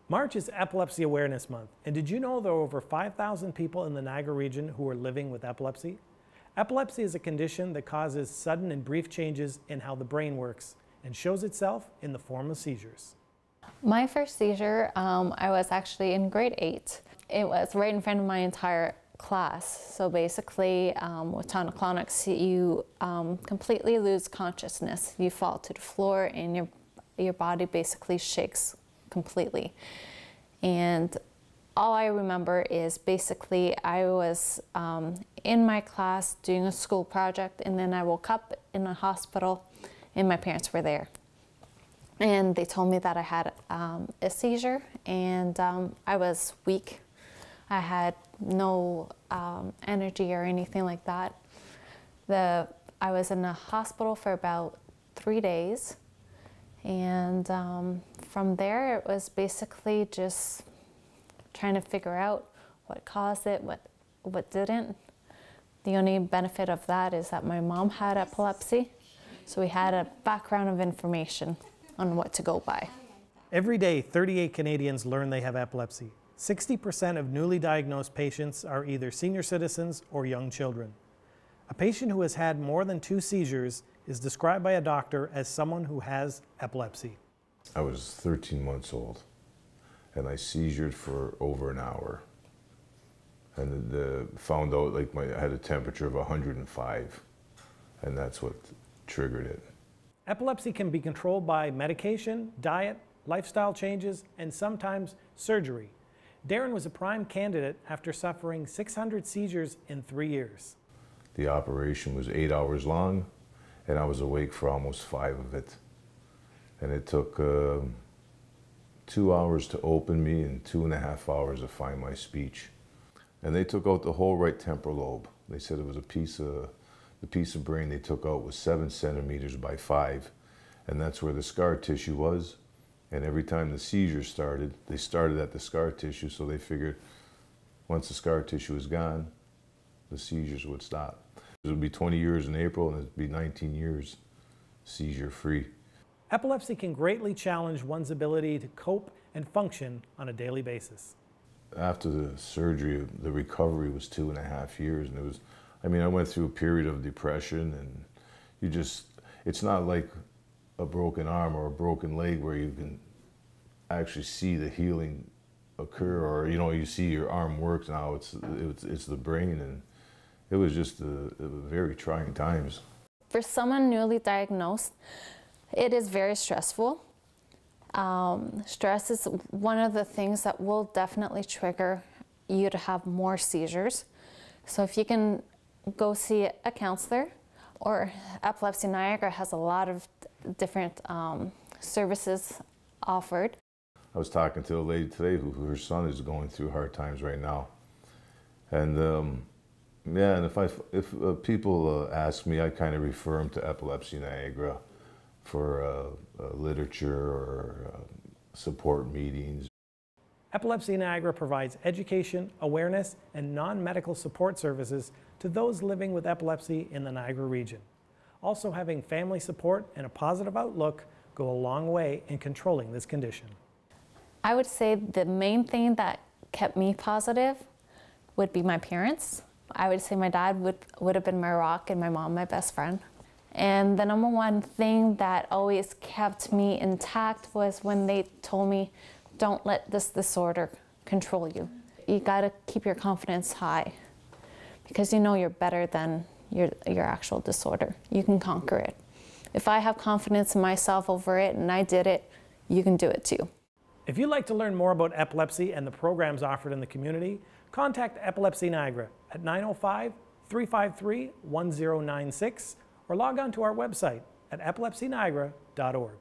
March is Epilepsy Awareness Month, and did you know there are over 5,000 people in the Niagara region who are living with epilepsy? Epilepsy is a condition that causes sudden and brief changes in how the brain works and shows itself in the form of seizures. My first seizure, I was actually in grade 8. It was right in front of my entire class. So basically, with tonic-clonics, you completely lose consciousness. You fall to the floor and your body basically shakes completely. And all I remember is basically I was in my class doing a school project, and then I woke up in a hospital and my parents were there. And they told me that I had a seizure, and I was weak. I had no energy or anything like that. I was in a hospital for about 3 days. And from there, it was basically just trying to figure out what caused it, what didn't. The only benefit of that is that my mom had epilepsy, so we had a background of information on what to go by. Every day, 38 Canadians learn they have epilepsy. 60% of newly diagnosed patients are either senior citizens or young children. A patient who has had more than 2 seizures is described by a doctor as someone who has epilepsy. I was 13 months old, and I seizured for over an hour. And found out I had a temperature of 105, and that's what triggered it. Epilepsy can be controlled by medication, diet, lifestyle changes, and sometimes surgery. Darren was a prime candidate after suffering 600 seizures in 3 years. The operation was 8 hours long, and I was awake for almost 5 of it. And it took 2 hours to open me and 2.5 hours to find my speech. And they took out the whole right temporal lobe. They said it was the piece of brain they took out was 7 centimeters by 5. And that's where the scar tissue was. And every time the seizure started, they started at the scar tissue, so they figured once the scar tissue was gone, the seizures would stop. It would be 20 years in April, and it would be 19 years seizure-free. Epilepsy can greatly challenge one's ability to cope and function on a daily basis. After the surgery, the recovery was 2.5 years, and I went through a period of depression, and it's not like a broken arm or a broken leg where you can actually see the healing occur, or you see your arm works now. It's the brain, and it was just very trying times. For someone newly diagnosed, it is very stressful. Stress is one of the things that will definitely trigger you to have more seizures. So if you can go see a counselor, or Epilepsy Niagara has a lot of different services offered. I was talking to a lady today who her son is going through hard times right now. And yeah, and if people ask me, I kind of refer them to Epilepsy Niagara for literature or support meetings. Epilepsy Niagara provides education, awareness, and non-medical support services to those living with epilepsy in the Niagara region. Also, having family support and a positive outlook go a long way in controlling this condition. I would say the main thing that kept me positive would be my parents. I would say my dad would have been my rock and my mom my best friend. And the number one thing that always kept me intact was when they told me, don't let this disorder control you. You gotta keep your confidence high, because you know you're better than your actual disorder. You can conquer it. If I have confidence in myself over it and I did it, you can do it too. If you'd like to learn more about epilepsy and the programs offered in the community, contact Epilepsy Niagara at 905-353-1096 or log on to our website at epilepsyniagara.org.